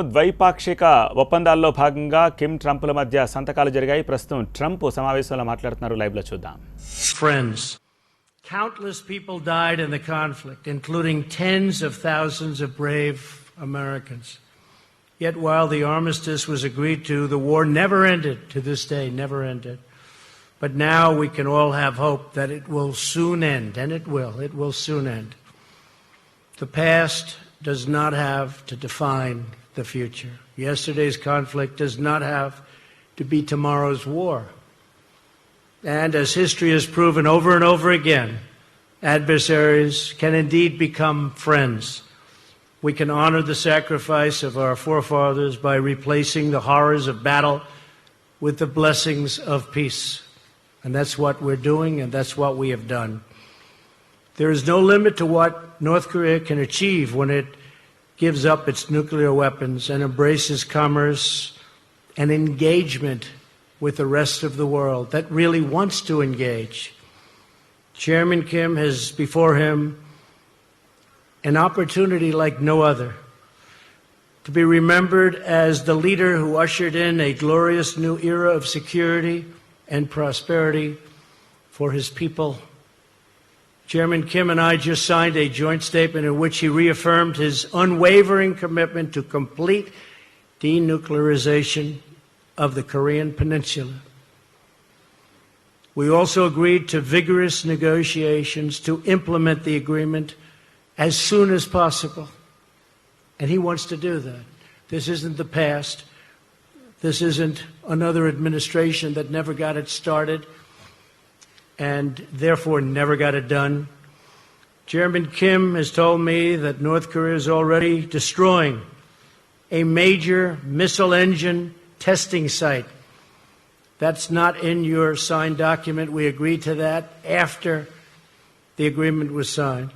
ద్వైపాక్షిక ఒప్పందాల్లో భాగంగా కిమ్ ట్రంప్ల మధ్య సంతకాలు జరిగాయి. ప్రస్తుతం ట్రంప్ సమావేశంలో మాట్లాడుతున్నారు. లైవ్ లో చూద్దాం. Friends, countless people died in the conflict, including tens of thousands of brave Americans. Yet while the armistice was agreed to, the war never ended, to this day, never ended. But now we can all have hope that it will soon end, and it will soon end. The past does not have to define the future. Yesterday's conflict does not have to be tomorrow's war. And as history has proven over and over again, adversaries can indeed become friends. We can honor the sacrifice of our forefathers by replacing the horrors of battle with the blessings of peace. And that's what we're doing, and that's what we have done. There is no limit to what North Korea can achieve when it gives up its nuclear weapons and embraces commerce and engagement with the rest of the world that really wants to engage. Chairman Kim has before him an opportunity like no other to be remembered as the leader who ushered in a glorious new era of security and prosperity for his people. Chairman Kim and I just signed a joint statement in which he reaffirmed his unwavering commitment to complete denuclearization of the Korean Peninsula. We also agreed to vigorous negotiations to implement the agreement as soon as possible. And he wants to do that. This isn't the past. This isn't another administration that never got it started and therefore never got it done. Chairman Kim has told me that North Korea is already destroying a major missile engine testing site. That's not in your signed document. We agreed to that after the agreement was signed.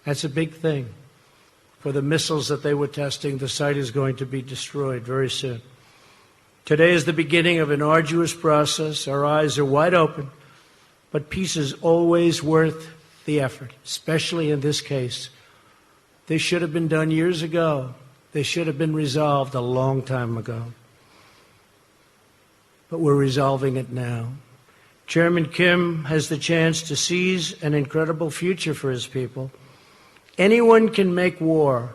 That's a big thing. For the missiles that they were testing, the site is going to be destroyed very soon. Today is the beginning of an arduous process. Our eyes are wide open, but peace is always worth the effort, especially in this case. This should have been done years ago. This should have been resolved a long time ago. But we're resolving it now. Chairman Kim has the chance to seize an incredible future for his people. Anyone can make war,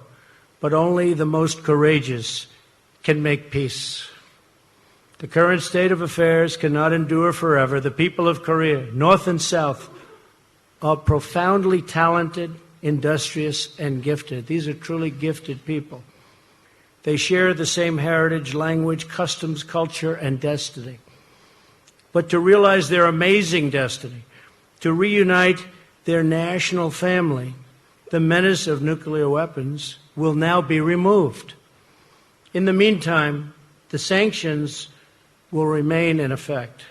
but only the most courageous can make peace. The current state of affairs cannot endure forever. The people of Korea, North and South, are profoundly talented, industrious, and gifted. These are truly gifted people. They share the same heritage, language, customs, culture, and destiny. But to realize their amazing destiny, to reunite their national family, the menace of nuclear weapons will now be removed. In the meantime, the sanctions will remain in effect.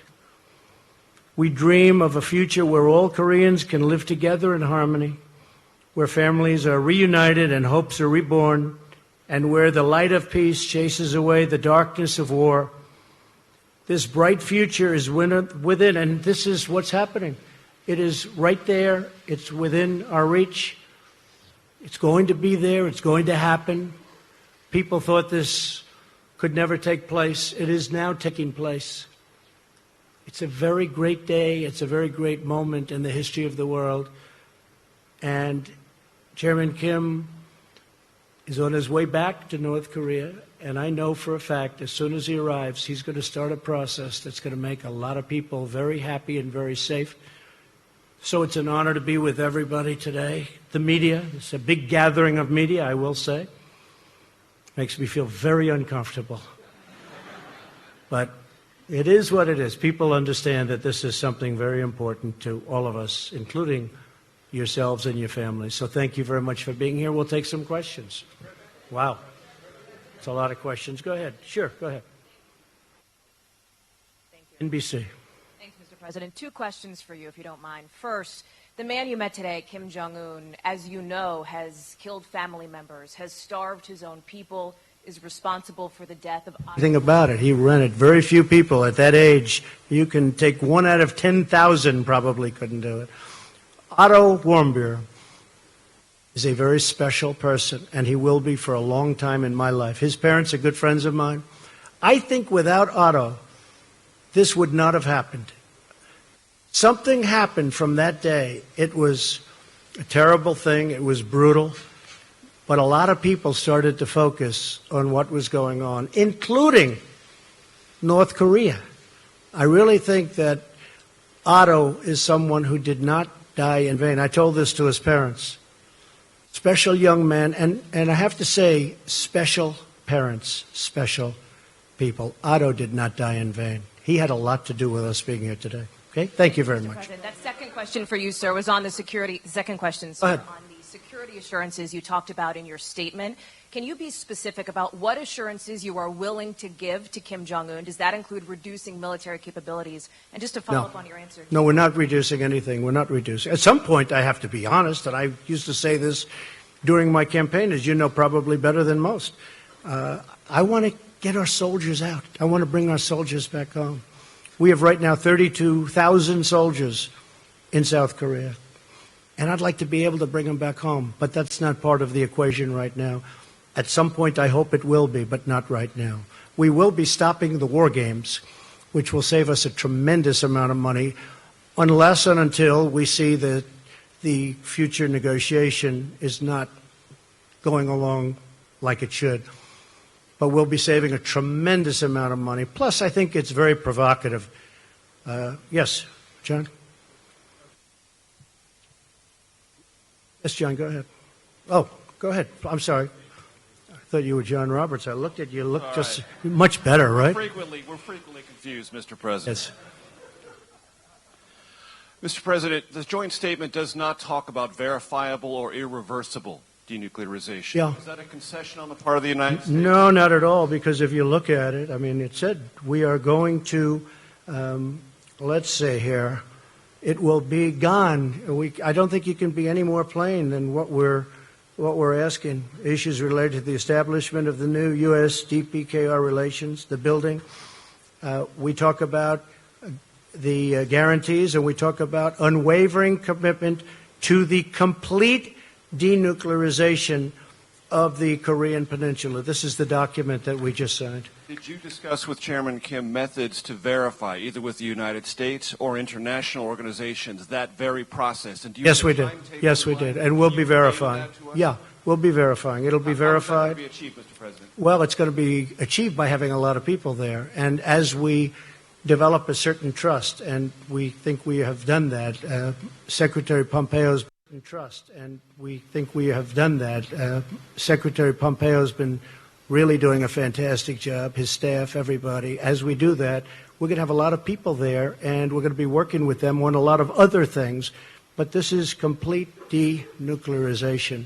We dream of a future where all Koreans can live together in harmony, where families are reunited and hopes are reborn, and where the light of peace chases away the darkness of war. This bright future is within, and this is what's happening. It is right there. It's within our reach. It's going to be there. It's going to happen. People thought this could never take place. It is now taking place. It's a very great day. It's a very great moment in the history of the world. And Chairman Kim is on his way back to North Korea. And I know for a fact, as soon as he arrives, he's going to start a process that's going to make a lot of people very happy and very safe. So it's an honor to be with everybody today. The media, it's a big gathering of media, I will say. Makes me feel very uncomfortable. But it is what it is. People understand that this is something very important to all of us, including yourselves and your families. So thank you very much for being here. We'll take some questions. Wow. It's a lot of questions. Go ahead. Sure, go ahead. Thank you. NBC. Thanks, Mr. President. Two questions for you, if you don't mind. First, the man you met today, Kim Jong-un, as you know, has killed family members, has starved his own people, is responsible for the death of... Think about it. He rented very few people at that age. You can take 1 out of 10,000 probably couldn't do it. Otto Warmbier is a very special person, and he will be for a long time in my life. His parents are good friends of mine. I think without Otto, this would not have happened. Something happened from that day. It was a terrible thing. It was brutal. But a lot of people started to focus on what was going on, including North Korea. I really think that Otto is someone who did not die in vain. I told this to his parents. Special young man, and I have to say, special parents, special people. Otto did not die in vain. He had a lot to do with us being here today. Okay? Thank you very much. President, that second question for you, sir, was on the security. Second question, sir, on the security assurances you talked about in your statement. Can you be specific about what assurances you are willing to give to Kim Jong-un? Does that include reducing military capabilities? And just to follow up on your answer. No, we're not reducing anything. We're not reducing. At some point, I have to be honest, and I used to say this during my campaign, as you know probably better than most. I want to get our soldiers out. I want to bring our soldiers back home. We have right now 32,000 soldiers in South Korea. And I'd like to be able to bring them back home. But that's not part of the equation right now. At some point, I hope it will be, but not right now. We will be stopping the war games, which will save us a tremendous amount of money, unless and until we see that the future negotiation is not going along like it should. But we'll be saving a tremendous amount of money. Plus, I think it's very provocative. Yes, John? Yes, John, go ahead. Oh, go ahead. I'm sorry. I thought you were John Roberts. I looked at you. You looked just much better, right? We're frequently confused, Mr. President. Yes. Mr. President, the joint statement does not talk about verifiable or irreversible denuclearization. Yeah. Is that a concession on the part of the United States? No, not at all, because if you look at it, I mean, it said we are going to, let's say here, it will be gone. I don't think you can be any more plain than what we're asking. Issues related to the establishment of the new U.S. DPKR relations, the building. We talk about the guarantees, and we talk about unwavering commitment to the complete denuclearization of the Korean Peninsula. This is the document that we just signed. Did you discuss with Chairman Kim methods to verify, either with the United States or international organizations, that very process? And do you Yes, we did. Yes, we did. And we'll be verifying. Yeah, we'll be verifying. It'll be verified. How is that going to be achieved, Mr. President? Well, it's going to be achieved by having a lot of people there. And as we develop a certain trust, and we think we have done that, Secretary Pompeo's trust, and we think we have done that. Secretary Pompeo's been really doing a fantastic job, his staff, everybody. As we do that, we're going to have a lot of people there, and we're going to be working with them on a lot of other things. But this is complete denuclearization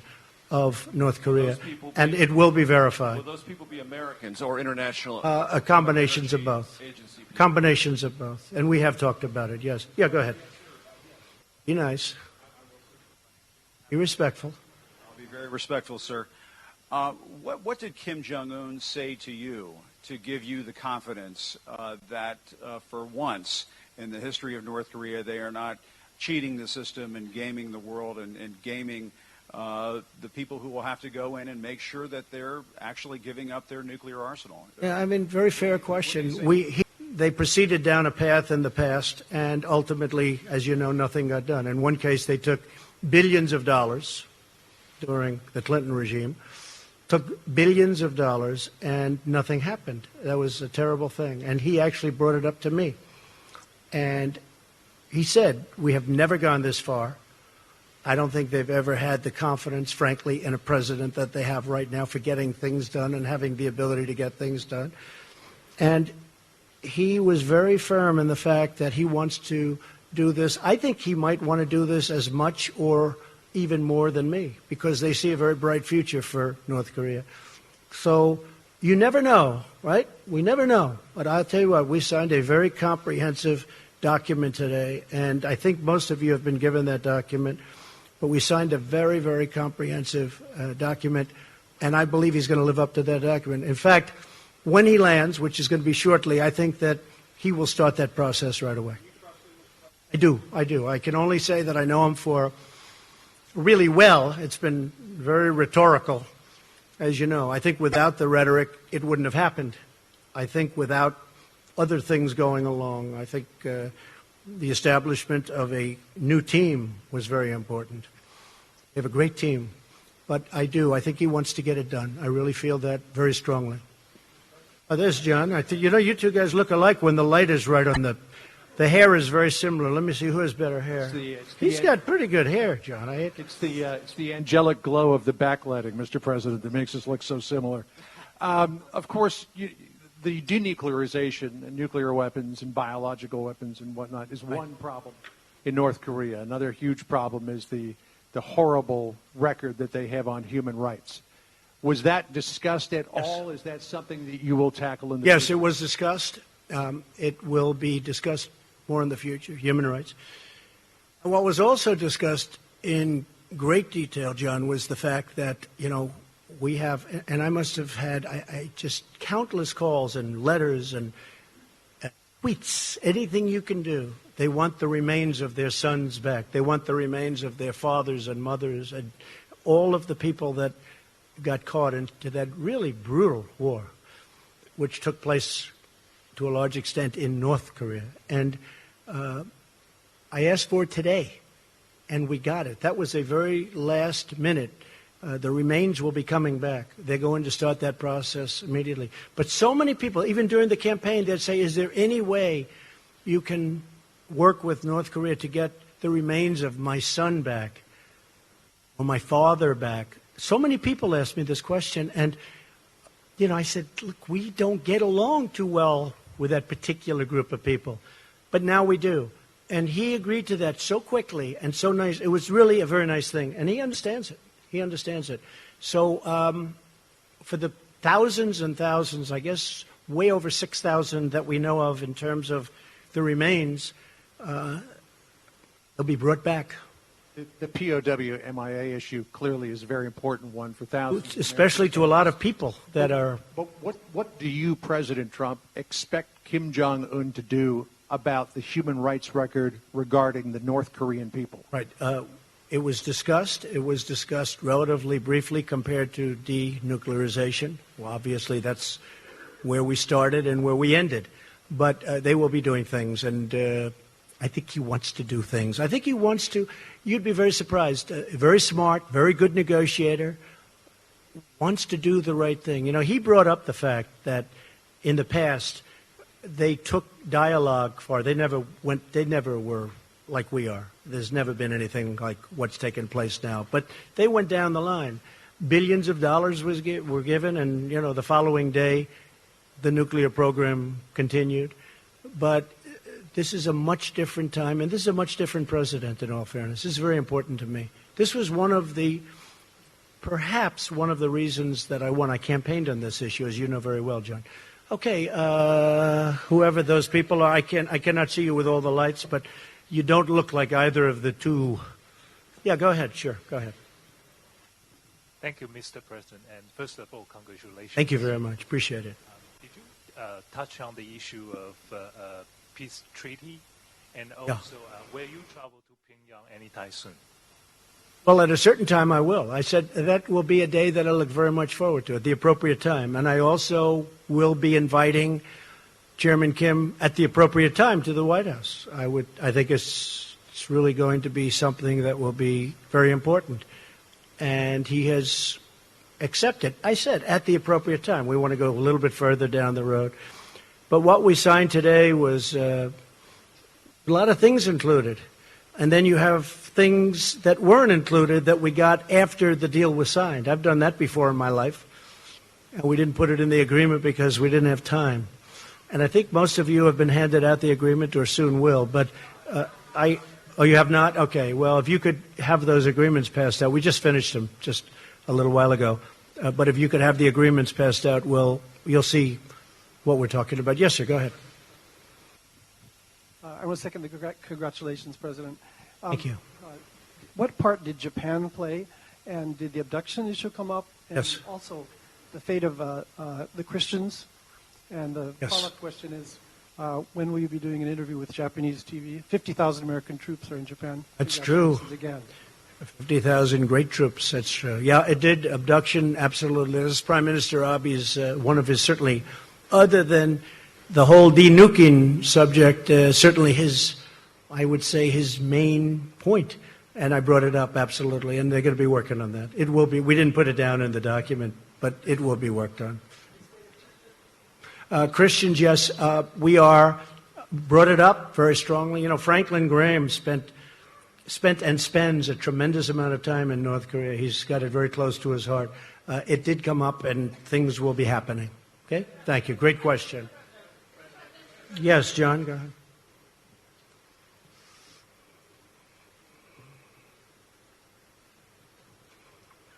of North Korea, and it will be verified. Will those people be Americans or international? Combinations of both. Combinations of both. And we have talked about it, yes. Yeah, go ahead. Be nice. Be respectful. I'll be very respectful, sir. What did Kim Jong-un say to you to give you the confidence that for once in the history of North Korea, they are not cheating the system and gaming the world and gaming the people who will have to go in and make sure that they're actually giving up their nuclear arsenal? Yeah, I mean, very fair question. They proceeded down a path in the past, and ultimately, as you know, nothing got done. In one case, they took billions of dollars during the Clinton regime, took billions of dollars, and nothing happened. That was a terrible thing. And he actually brought it up to me. And he said, we have never gone this far. I don't think they've ever had the confidence, frankly, in a president that they have right now for getting things done and having the ability to get things done. And he was very firm in the fact that he wants to do this. I think he might want to do this as much or even more than me, because they see a very bright future for North Korea. So you never know, right? We never know. But I'll tell you what, we signed a very comprehensive document today, and I think most of you have been given that document. But we signed a very, very comprehensive document, and I believe he's going to live up to that document. In fact, when he lands, which is going to be shortly, I think that he will start that process right away. I do. I can only say that I know him for really well. It's been very rhetorical, as you know. I think without the rhetoric, it wouldn't have happened. I think without other things going along, I think the establishment of a new team was very important. We have a great team, but I think he wants to get it done. I really feel that very strongly. There's John. I think, you two guys look alike when the light is right on the hair is very similar. Let me see who has better hair. He's got pretty good hair, John. It's the angelic glow of the backlighting, Mr. President, that makes us look so similar. Of course, the denuclearization and nuclear weapons and biological weapons and whatnot is one problem in North Korea. Another huge problem is the horrible record that they have on human rights. Was that discussed at all? Is that something that you will tackle in the future? Yes, it was discussed. It will be discussed more in the future, human rights. And what was also discussed in great detail, John, was the fact that, we have, and I must have had just countless calls and letters and tweets, anything you can do. They want the remains of their sons back. They want the remains of their fathers and mothers and all of the people that got caught into that really brutal war, which took place to a large extent in North Korea. And I asked for it today, and we got it. That was a very last minute. The remains will be coming back. They're going to start that process immediately. But so many people, even during the campaign, they'd say, is there any way you can work with North Korea to get the remains of my son back or my father back? So many people asked me this question, and, I said, look, we don't get along too well with that particular group of people. But now we do. And he agreed to that so quickly and so nice. It was really a very nice thing. And he understands it. He understands it. So for the thousands and thousands, I guess way over 6,000 that we know of in terms of the remains, they'll be brought back. The POW MIA issue clearly is a very important one for thousands. Especially to a lot of people that are... But what do you, President Trump, expect Kim Jong-un to do about the human rights record regarding the North Korean people? Right. It was discussed. It was discussed relatively briefly compared to denuclearization. Well, obviously, that's where we started and where we ended. But they will be doing things, and I think he wants to do things. I think he wants to. You'd be very surprised. Very smart, very good negotiator, wants to do the right thing. He brought up the fact that in the past they took dialogue far. They never were like we are. There's never been anything like what's taken place now. But they went down the line. Billions of dollars were given, and the following day, the nuclear program continued. But this is a much different time, and this is a much different president, in all fairness. This is very important to me. This was perhaps one of the reasons that I won. I campaigned on this issue, as you know very well, John. Okay, whoever those people are, I cannot see you with all the lights, but you don't look like either of the two. Yeah, go ahead. Sure, go ahead. Thank you, Mr. President. And first of all, congratulations. Thank you very much. Appreciate it. Did you touch on the issue of peace treaty, and also will you travel to Pyongyang anytime soon? Well, at a certain time I will. I said that will be a day that I look very much forward to at the appropriate time. And I also will be inviting Chairman Kim at the appropriate time to the White House. I think it's really going to be something that will be very important. And he has accepted. I said at the appropriate time. We want to go a little bit further down the road. But what we signed today was a lot of things included. And then you have things that weren't included that we got after the deal was signed. I've done that before in my life. And we didn't put it in the agreement because we didn't have time. And I think most of you have been handed out the agreement or soon will. But oh, you have not? Okay. Well, if you could have those agreements passed out. We just finished them just a little while ago. But if you could have the agreements passed out, you'll see what we're talking about. Yes, sir. Go ahead. I want to second the congratulations, President. Thank you. What part did Japan play, and did the abduction issue come up? And yes. Also, the fate of the Christians. And the follow-up question is, when will you be doing an interview with Japanese TV? 50,000 American troops are in Japan. That's true. Again. 50,000 great troops, that's true. Yeah, it did. Abduction, absolutely. This is Prime Minister Abiy's, one of his, certainly, other than the whole denuking subject, certainly his, I would say, his main point. And I brought it up, absolutely, and they're going to be working on that. It will be. We didn't put it down in the document, but it will be worked on. Christians, yes, we are. Brought it up very strongly. You know, Franklin Graham spent and spends a tremendous amount of time in North Korea. He's got it very close to his heart. It did come up, and things will be happening. Okay? Thank you. Great question. Yes, John, go ahead.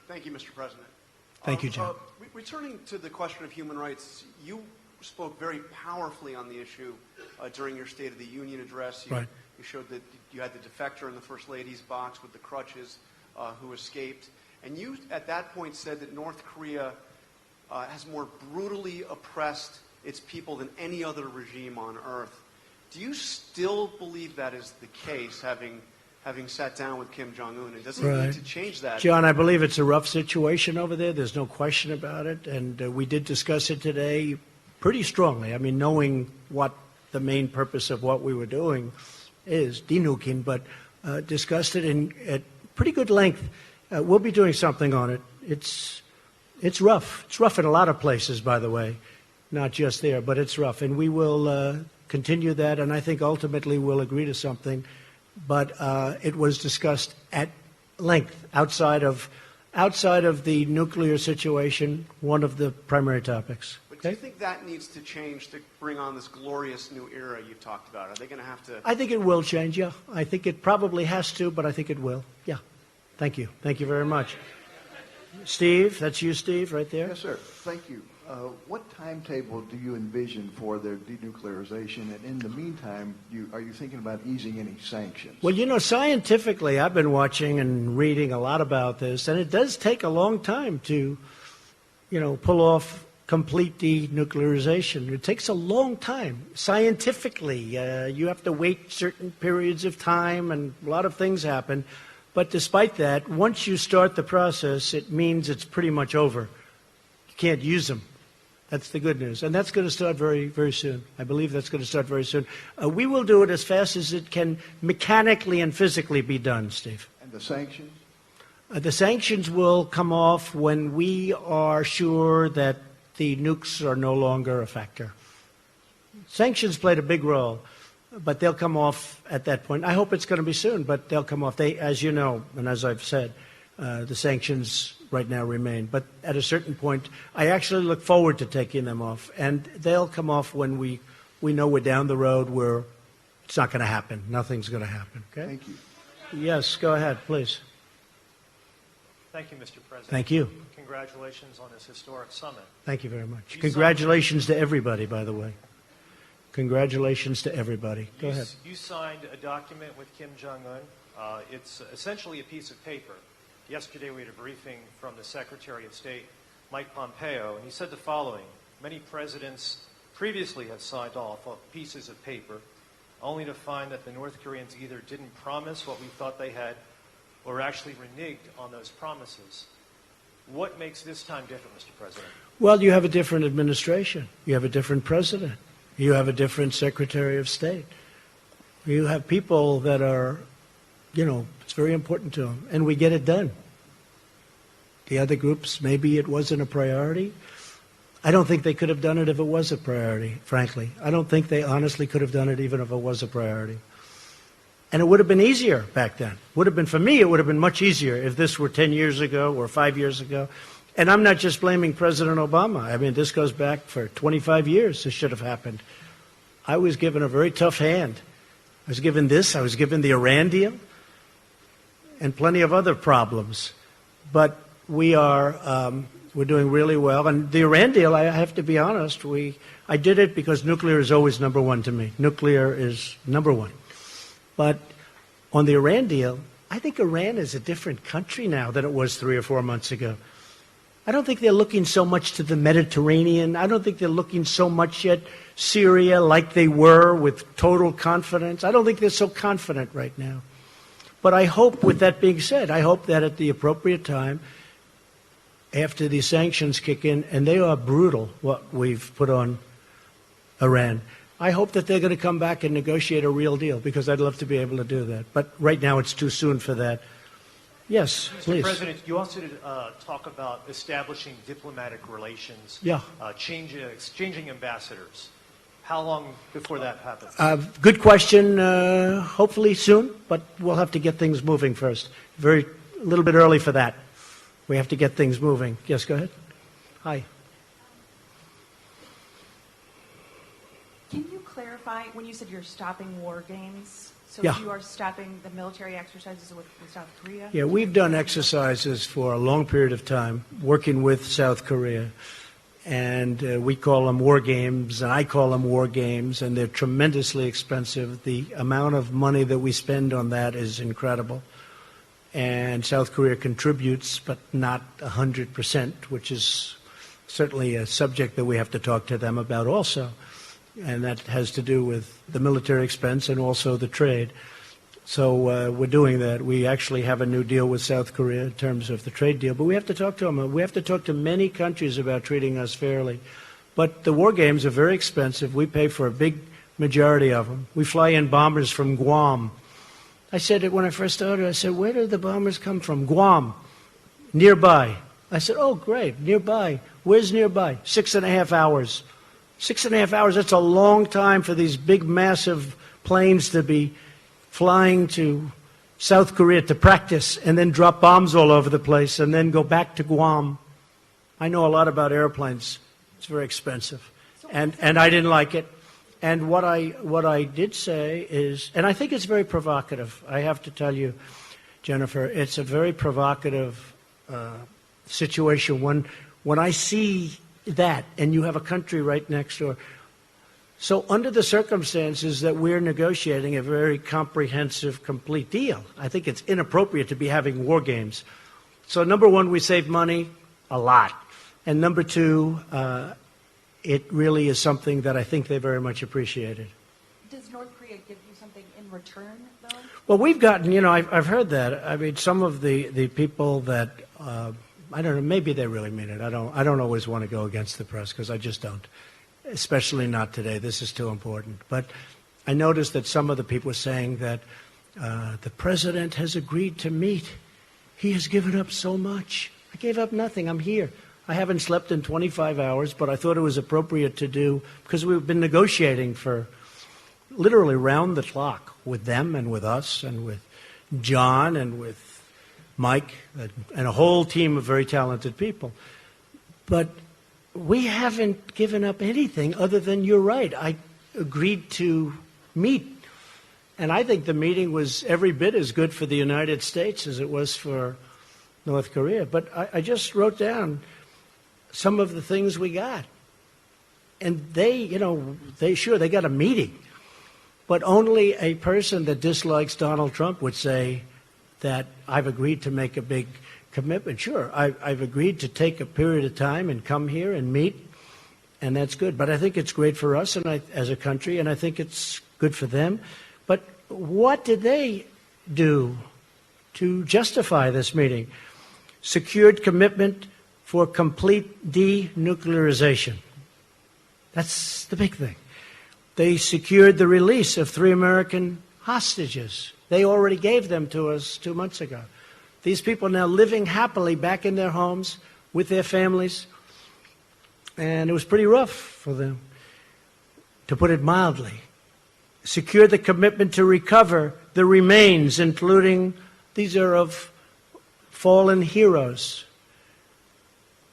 Thank you, Mr. President. Thank you, John. Returning to the question of human rights, you spoke very powerfully on the issue during your State of the Union address. Right. You showed that you had the defector in the First Lady's box with the crutches who escaped. And you, at that point, said that North Korea has more brutally oppressed its people than any other regime on earth. Do you still believe that is the case, having sat down with Kim Jong-un? And does he need to change that? John, I believe it's a rough situation over there. There's no question about it. And we did discuss it today pretty strongly. I mean, knowing what the main purpose of what we were doing is, denuking, but discussed it at pretty good length. We'll be doing something on it. It's rough. It's rough in a lot of places, by the way, not just there, but it's rough. And we will continue that, and I think ultimately we'll agree to something. But it was discussed at length outside of the nuclear situation, one of the primary topics. But do you think that needs to change to bring on this glorious new era you talked about? Are they going to have to? I think it will change, yeah. I think it probably has to, but I think it will. Yeah. Thank you. Thank you very much. Steve, that's you, Steve, right there. Yes, sir. Thank you. What timetable do you envision for their denuclearization? And in the meantime, are you thinking about easing any sanctions? Well, you know, scientifically, I've been watching and reading a lot about this, and it does take a long time to, pull off complete denuclearization. It takes a long time. Scientifically, you have to wait certain periods of time, and a lot of things happen. But despite that, once you start the process, it means it's pretty much over. You can't use them. That's the good news. And that's going to start very, very soon. I believe that's going to start very soon. We will do it as fast as it can mechanically and physically be done, Steve. And the sanctions? The sanctions will come off when we are sure that the nukes are no longer a factor. Sanctions played a big role, but they'll come off at that point. I hope it's going to be soon, but they'll come off. They, as you know, and as I've said, the sanctions right now remain. But at a certain point, I actually look forward to taking them off. And they'll come off when we know we're down the road where it's not going to happen. Nothing's going to happen. Okay? Thank you. Yes, go ahead, please. Thank you, Mr. President. Thank you. Congratulations on this historic summit. Thank you very much. Congratulations to everybody, by the way. Congratulations to everybody. Go ahead. You signed a document with Kim Jong-un. It's essentially a piece of paper. Yesterday we had a briefing from the Secretary of State, Mike Pompeo, and he said the following: many presidents previously have signed off on pieces of paper, only to find that the North Koreans either didn't promise what we thought they had, or actually reneged on those promises. What makes this time different, Mr. President? Well, you have a different administration. You have a different president. You have a different Secretary of State. You have people that are, it's very important to them, and we get it done. The other groups, maybe it wasn't a priority. I don't think they could have done it if it was a priority, frankly. I don't think they honestly could have done it even if it was a priority. And it would have been easier back then. For me, it would have been much easier if this were 10 years ago or 5 years ago. And I'm not just blaming President Obama. I mean, this goes back for 25 years. This should have happened. I was given a very tough hand. I was given this. I was given the Iran deal and plenty of other problems. But we're doing really well. And the Iran deal, I have to be honest, I did it because nuclear is always number one to me. Nuclear is number one. But on the Iran deal, I think Iran is a different country now than it was 3 or 4 months ago. I don't think they're looking so much to the Mediterranean. I don't think they're looking so much at Syria like they were with total confidence. I don't think they're so confident right now. But I hope, with that being said, I hope that at the appropriate time, after these sanctions kick in, and they are brutal, what we've put on Iran, I hope that they're going to come back and negotiate a real deal, because I'd love to be able to do that. But right now it's too soon for that. Yes, please. Mr. President, you also talk about establishing diplomatic relations, Yeah. exchanging ambassadors. How long before that happens? Good question. Hopefully soon, but we'll have to get things moving first. A little bit early for that. We have to get things moving. Yes, go ahead. Hi. Can you clarify when you said you're stopping war games? So Yeah. you are stopping the military exercises with South Korea? Yeah, we've done exercises for a long period of time working with South Korea. And we call them war games, and I call them war games, and they're tremendously expensive. The amount of money that we spend on that is incredible. And South Korea contributes, but not 100%, which is certainly a subject that we have to talk to them about also. And that has to do with the military expense and also the trade. So we're doing that. We actually have a new deal with South Korea in terms of the trade deal. But we have to talk to them. We have to talk to many countries about treating us fairly. But the war games are very expensive. We pay for a big majority of them. We fly in bombers from Guam. I said it when I first started. I said, where do the bombers come from? Guam, nearby. I said, oh, great, nearby. Where's nearby? 6.5 hours. 6.5 hours, that's a long time for these big, massive planes to be flying to South Korea to practice and then drop bombs all over the place and then go back to Guam. I know a lot about airplanes. It's very expensive. And I didn't like it. And what I did say is, and I think it's very provocative. I have to tell you, Jennifer, it's a very provocative situation when I see that, and you have a country right next door. So under the circumstances that we're negotiating a very comprehensive, complete deal, I think it's inappropriate to be having war games. So number one, we save money a lot. And number two, it really is something that I think they very much appreciated. Does North Korea give you something in return, though? Well, we've gotten, I've heard that. I mean, some of the people that, I don't know, maybe they really mean it. I don't always want to go against the press because I just don't, especially not today. This is too important. But I noticed that some of the people were saying that the president has agreed to meet. He has given up so much. I gave up nothing. I'm here. I haven't slept in 25 hours, but I thought it was appropriate to do because we've been negotiating for literally round the clock with them and with us and with John and with Mike, and a whole team of very talented people. But we haven't given up anything other than, you're right, I agreed to meet. And I think the meeting was every bit as good for the United States as it was for North Korea. But I just wrote down some of the things we got. And they got a meeting. But only a person that dislikes Donald Trump would say that I've agreed to make a big commitment. Sure, I've agreed to take a period of time and come here and meet, and that's good. But I think it's great for us and as a country, and I think it's good for them. But what did they do to justify this meeting? Secured commitment for complete denuclearization. That's the big thing. They secured the release of 3 American hostages. They already gave them to us 2 months ago. These people are now living happily back in their homes with their families. And it was pretty rough for them, to put it mildly. Secure the commitment to recover the remains, including, these are of fallen heroes.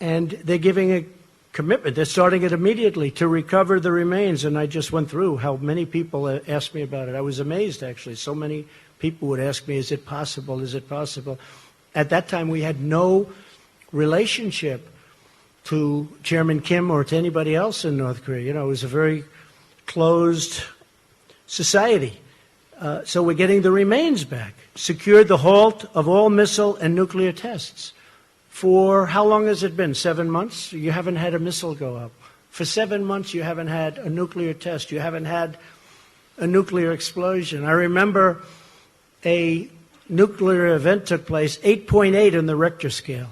And they're giving a commitment. They're starting it immediately to recover the remains. And I just went through how many people asked me about it. I was amazed, actually. So many people would ask me, is it possible? Is it possible? At that time, we had no relationship to Chairman Kim or to anybody else in North Korea. It was a very closed society. So we're getting the remains back. Secured the halt of all missile and nuclear tests. For how long has it been? 7 months? You haven't had a missile go up. For 7 months, you haven't had a nuclear test. You haven't had a nuclear explosion. I remember a nuclear event took place, 8.8 on the Richter scale.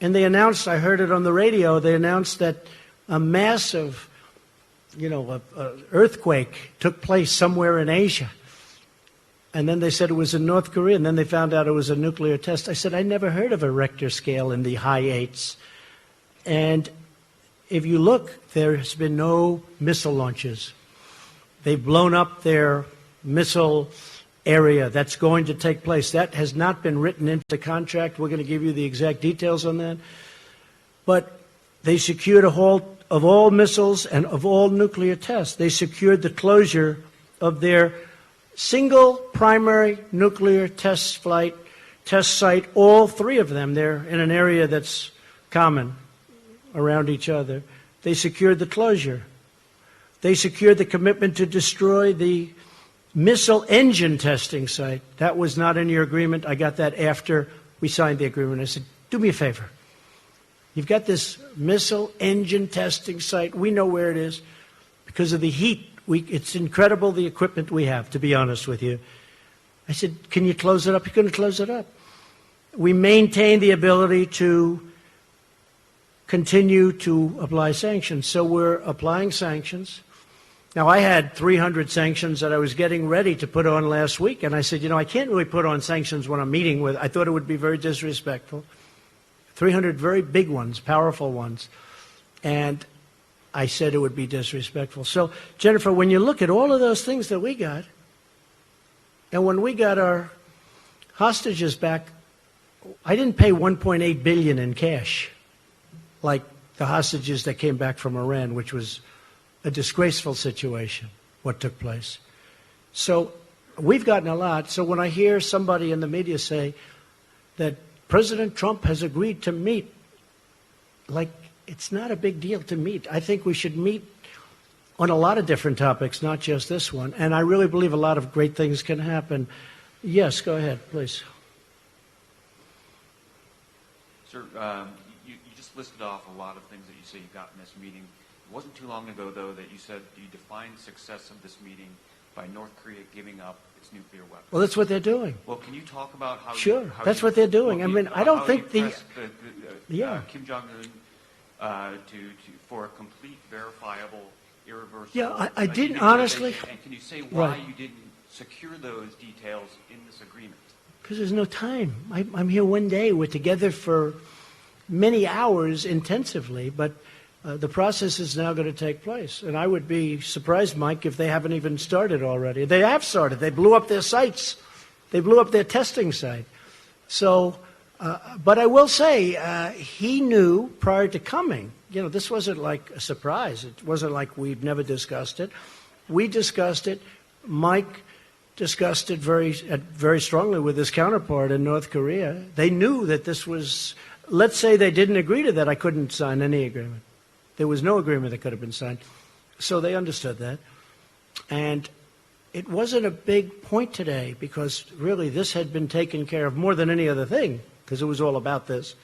And they announced, I heard it on the radio, they announced that a massive, earthquake took place somewhere in Asia. And then they said it was in North Korea, and then they found out it was a nuclear test. I said, I never heard of a Richter scale in the high 8s. And if you look, there's been no missile launches. They've blown up their missile area. That's going to take place. That has not been written into the contract. We're going to give you the exact details on that. But they secured a halt of all missiles and of all nuclear tests. They secured the closure of their single primary nuclear test site, all three of them. They're in an area that's common around each other. They secured the closure. They secured the commitment to destroy the missile engine testing site. That was not in your agreement. I got that after we signed the agreement. I said, do me a favor. You've got this missile engine testing site. We know where it is because of the heat. It's incredible the equipment we have, to be honest with you. I said, can you close it up? You're going to close it up. We maintain the ability to continue to apply sanctions. So we're applying sanctions. Now, I had 300 sanctions that I was getting ready to put on last week, and I said, I can't really put on sanctions when I'm meeting with. I thought it would be very disrespectful. 300 very big ones, powerful ones. And I said it would be disrespectful. So, Jennifer, when you look at all of those things that we got, and when we got our hostages back, I didn't pay $1.8 billion in cash, like the hostages that came back from Iran, which was a disgraceful situation, what took place. So we've gotten a lot. So when I hear somebody in the media say that President Trump has agreed to meet, like, it's not a big deal to meet. I think we should meet on a lot of different topics, not just this one. And I really believe a lot of great things can happen. Yes, go ahead, please. Sir, you just listed off a lot of things that you say you got in this meeting. It wasn't too long ago, though, that you said you defined success of this meeting by North Korea giving up its nuclear weapons. Well, that's what they're doing. Well, can you talk about how? Sure, that's what they're doing. I mean, I don't think Kim Jong-un for a complete, verifiable, irreversible. Yeah, I didn't honestly. And can you say why you didn't secure those details in this agreement? Because there's no time. I'm here one day. We're together for many hours intensively, but the process is now going to take place. And I would be surprised, Mike, if they haven't even started already. They have started. They blew up their sites. They blew up their testing site. So, but I will say, he knew prior to coming, this wasn't like a surprise. It wasn't like we'd never discussed it. We discussed it. Mike discussed it very strongly with his counterpart in North Korea. They knew that this was, let's say they didn't agree to that, I couldn't sign any agreement. There was no agreement that could have been signed. So they understood that. And it wasn't a big point today because really this had been taken care of more than any other thing because it was all about this.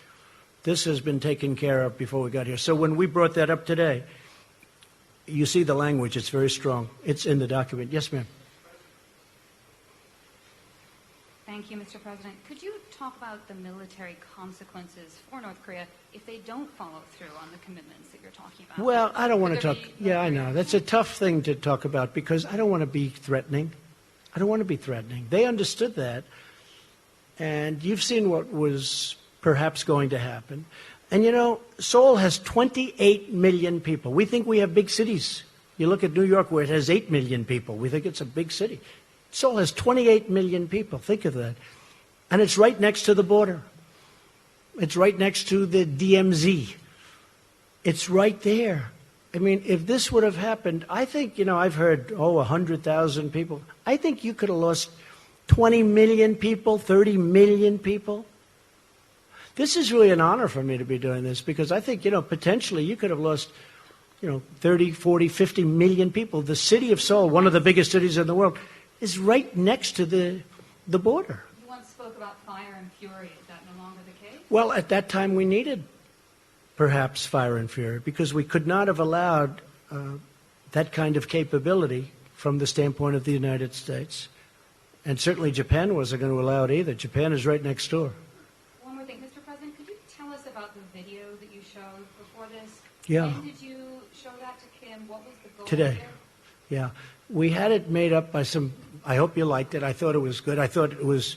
This has been taken care of before we got here. So when we brought that up today, you see the language. It's very strong. It's in the document. Yes, ma'am. Thank you, Mr. President. Could you talk about the military consequences for North Korea if they don't follow through on the commitments that you're talking about? Well, I don't want to talk. Yeah, I know. That's a tough thing to talk about because I don't want to be threatening. I don't want to be threatening. They understood that. And you've seen what was perhaps going to happen. And, Seoul has 28 million people. We think we have big cities. You look at New York where it has 8 million people. We think it's a big city. Seoul has 28 million people. Think of that. And it's right next to the border. It's right next to the DMZ. It's right there. I mean, if this would have happened, I think, I've heard, 100,000 people. I think you could have lost 20 million people, 30 million people. This is really an honor for me to be doing this because I think, potentially you could have lost, 30, 40, 50 million people. The city of Seoul, one of the biggest cities in the world, is right next to the border. You once spoke about fire and fury. Is that no longer the case? Well, at that time we needed perhaps fire and fury because we could not have allowed that kind of capability from the standpoint of the United States. And certainly Japan wasn't going to allow it either. Japan is right next door. One more thing, Mr. President, could you tell us about the video that you showed before this? Yeah. When did you show that to Kim? What was the goal Today. there? Yeah. We had it made up by some, I hope you liked it. I thought it was good. I thought it was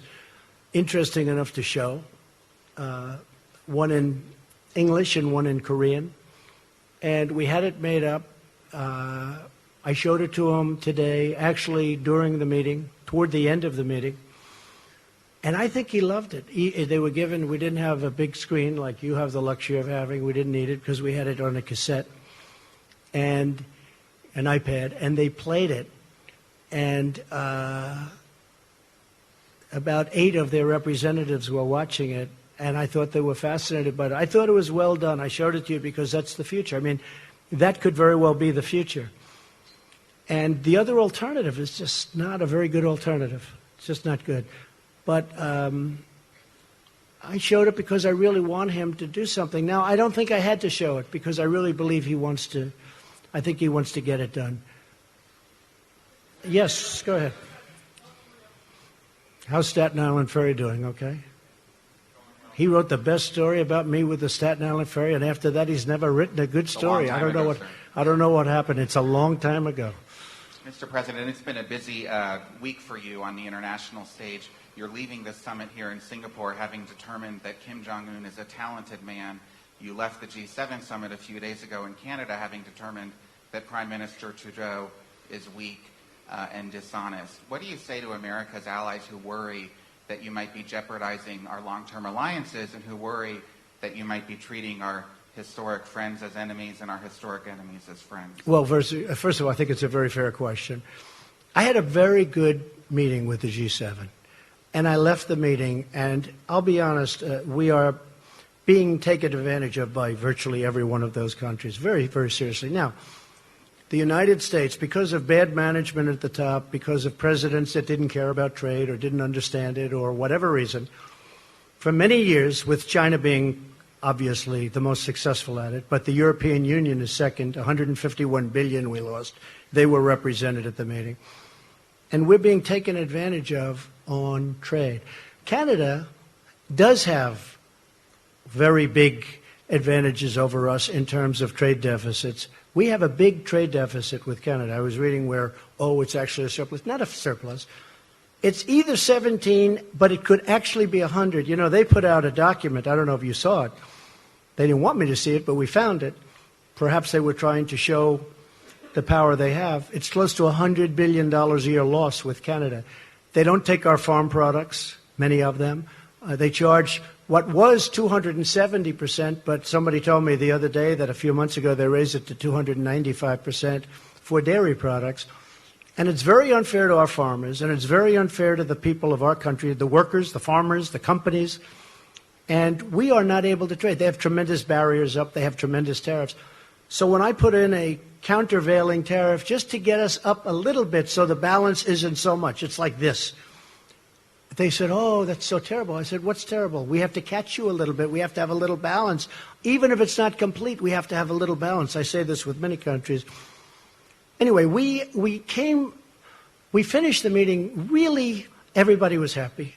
interesting enough to show. One in English and one in Korean. And we had it made up. I showed it to him today, actually during the meeting, toward the end of the meeting. And I think he loved it. They were given, we didn't have a big screen like you have the luxury of having. We didn't need it because we had it on a cassette and an iPad. And they played it. And about 8 of their representatives were watching it. And I thought they were fascinated by it. I thought it was well done. I showed it to you because that's the future. I mean, that could very well be the future. And the other alternative is just not a very good alternative. It's just not good. But I showed it because I really want him to do something. Now, I don't think I had to show it because I really believe he wants to. I think he wants to get it done. Yes, go ahead. How's Staten Island Ferry doing? Okay. He wrote the best story about me with the Staten Island Ferry, and after that, he's never written a good story. I don't know what happened. It's a long time ago. Mr. President, it's been a busy week for you on the international stage. You're leaving this summit here in Singapore having determined that Kim Jong-un is a talented man. You left the G7 summit a few days ago in Canada having determined that Prime Minister Trudeau is weak and dishonest. What do you say to America's allies who worry that you might be jeopardizing our long-term alliances and who worry that you might be treating our historic friends as enemies and our historic enemies as friends? Well, first of all, I think it's a very fair question. I had a very good meeting with the G7, and I left the meeting, and I'll be honest, we are being taken advantage of by virtually every one of those countries, very, very seriously. Now, the United States, because of bad management at the top, because of presidents that didn't care about trade or didn't understand it or whatever reason, for many years, with China being obviously the most successful at it, but the European Union is second, 151 billion we lost. They were represented at the meeting. And we're being taken advantage of on trade. Canada does have very big advantages over us in terms of trade deficits. We have a big trade deficit with Canada. I was reading where, it's actually a surplus. Not a surplus. It's either 17, but it could actually be 100. You know, they put out a document. I don't know if you saw it. They didn't want me to see it, but we found it. Perhaps they were trying to show the power they have. It's close to $100 billion a year loss with Canada. They don't take our farm products, many of them. They charge what was 270%, but somebody told me the other day that a few months ago they raised it to 295% for dairy products. And it's very unfair to our farmers, and it's very unfair to the people of our country, the workers, the farmers, the companies. And we are not able to trade. They have tremendous barriers up. They have tremendous tariffs. So when I put in a countervailing tariff just to get us up a little bit so the balance isn't so much, it's like this. They said, that's so terrible. I said, what's terrible? We have to catch you a little bit. We have to have a little balance. Even if it's not complete, we have to have a little balance. I say this with many countries. Anyway, we finished the meeting. Really, everybody was happy.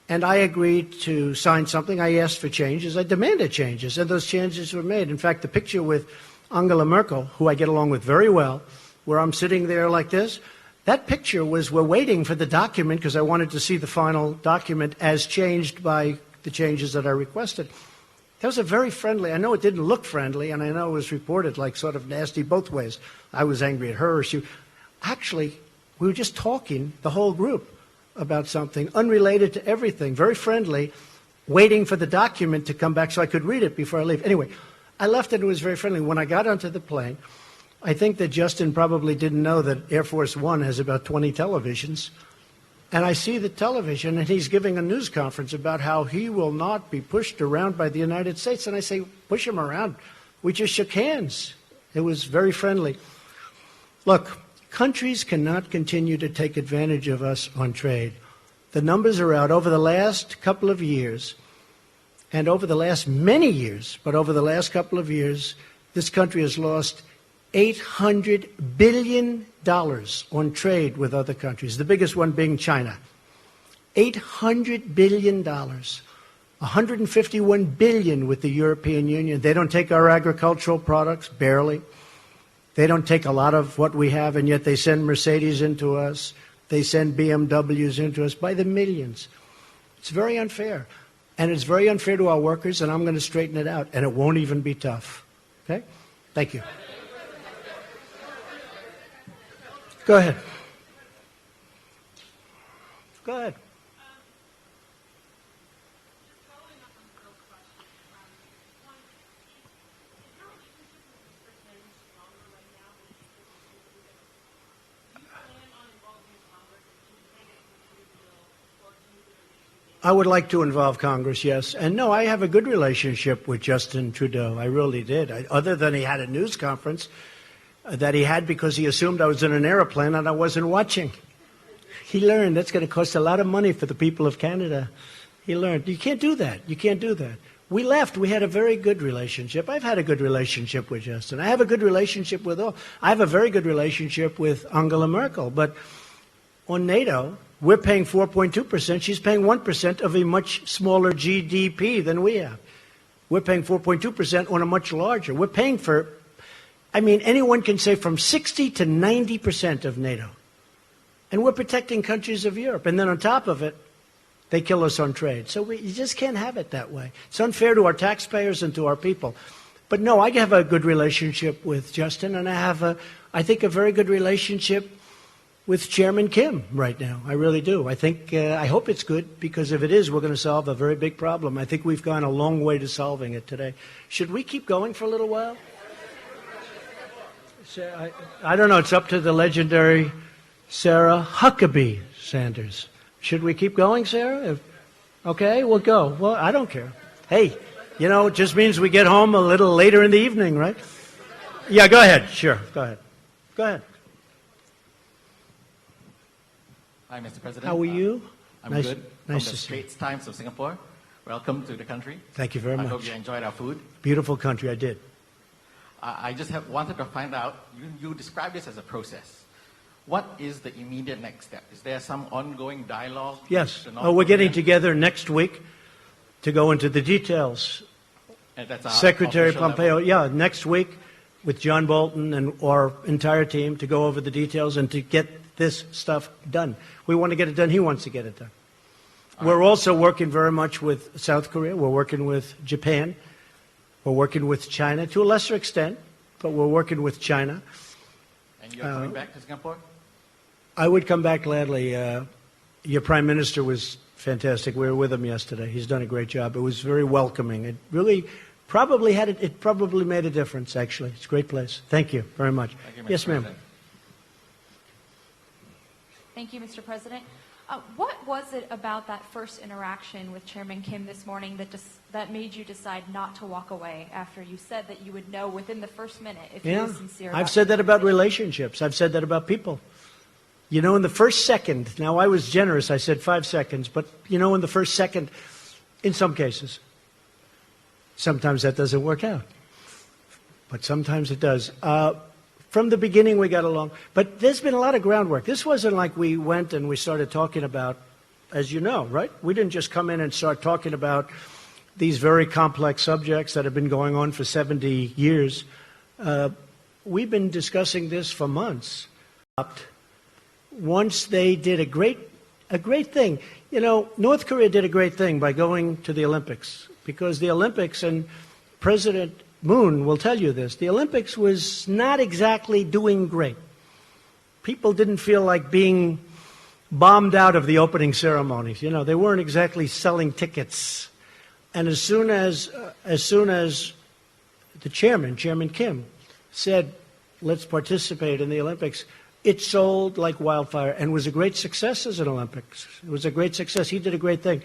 And I agreed to sign something. I asked for changes. I demanded changes, and those changes were made. In fact, the picture with Angela Merkel, who I get along with very well, where I'm sitting there like this, that picture was, we're waiting for the document because I wanted to see the final document as changed by the changes that I requested. That was a very friendly, I know it didn't look friendly, and I know it was reported like sort of nasty both ways. I was angry at her. Actually, we were just talking, the whole group, about something unrelated to everything, very friendly, waiting for the document to come back so I could read it before I leave. Anyway, I left and it was very friendly. When I got onto the plane, I think that Justin probably didn't know that Air Force One has about 20 televisions. And I see the television, and he's giving a news conference about how he will not be pushed around by the United States. And I say, push him around. We just shook hands. It was very friendly. Look, countries cannot continue to take advantage of us on trade. The numbers are out. Over the last couple of years, and over the last many years, but over the last couple of years, this country has lost $800 billion on trade with other countries, the biggest one being China. $800 billion. $151 billion with the European Union. They don't take our agricultural products, barely. They don't take a lot of what we have, and yet they send Mercedes into us. They send BMWs into us by the millions. It's very unfair. And it's very unfair to our workers, and I'm going to straighten it out, and it won't even be tough. Okay? Thank you. Go ahead. Go ahead. I would like to involve Congress, yes. And no, I have a good relationship with Justin Trudeau. I really did. Other than he had a news conference that he had because he assumed I was in an airplane and I wasn't watching. He learned that's going to cost a lot of money for the people of Canada. He learned. You can't do that. You can't do that. We left. We had a very good relationship. I've had a good relationship with Justin. I have a good relationship with all. I have a very good relationship with Angela Merkel. But on NATO, we're paying 4.2%. She's paying 1% of a much smaller GDP than we have. We're paying 4.2% on a much larger. We're paying for, I mean, anyone can say from 60 to 90% of NATO. And we're protecting countries of Europe. And then on top of it, they kill us on trade. So you just can't have it that way. It's unfair to our taxpayers and to our people. But no, I have a good relationship with Justin, and I have, I think, a very good relationship with Chairman Kim right now. I really do. I hope it's good, because if it is, we're going to solve a very big problem. I think we've gone a long way to solving it today. Should we keep going for a little while? I don't know. It's up to the legendary Sarah Huckabee Sanders. Should we keep going, Sarah? Okay, we'll go. Well, I don't care. Hey, you know, it just means we get home a little later in the evening, right? Yeah, go ahead. Sure, go ahead. Go ahead. Hi, Mr. President. How are you? I'm nice, good. Nice From the to see you. Straits Times of Singapore. Welcome to the country. Thank you very much. I hope you enjoyed our food. Beautiful country, I did. I just wanted to find out, you describe this as a process. What is the immediate next step? Is there some ongoing dialogue? Yes. We're getting together next week to go into the details. And that's our Secretary Pompeo, level. yeah, next week with John Bolton and our entire team to go over the details and to get this stuff done. We want to get it done. He wants to get it done. We're also working very much with South Korea. We're working with Japan. We're working with China to a lesser extent, but we're working with China. And you're coming back to Singapore? I would come back gladly. Your Prime Minister was fantastic. We were with him yesterday. He's done a great job. It was very welcoming. It really probably made a difference, actually. It's a great place. Thank you very much. Thank you, Mr. Yes, ma'am. President. Thank you, Mr. President. What was it about that first interaction with Chairman Kim this morning that made you decide not to walk away after you said that you would know within the first minute if he was sincere? I've said that about relationships. I've said that about people. You know, in the first second, now I was generous, I said 5 seconds, but you know, in the first second, in some cases, sometimes that doesn't work out. But sometimes it does. From the beginning, we got along. But there's been a lot of groundwork. This wasn't like we went and we started talking about, as you know, right? We didn't just come in and start talking about these very complex subjects that have been going on for 70 years. We've been discussing this for months. Once they did a great thing. You know, North Korea did a great thing by going to the Olympics, because the Olympics, and President Moon will tell you this, the Olympics was not exactly doing great. People didn't feel like being bombed out of the opening ceremonies. You know, they weren't exactly selling tickets. And as soon as the Chairman Kim, said, let's participate in the Olympics, it sold like wildfire and was a great success as an Olympics. It was a great success. He did a great thing.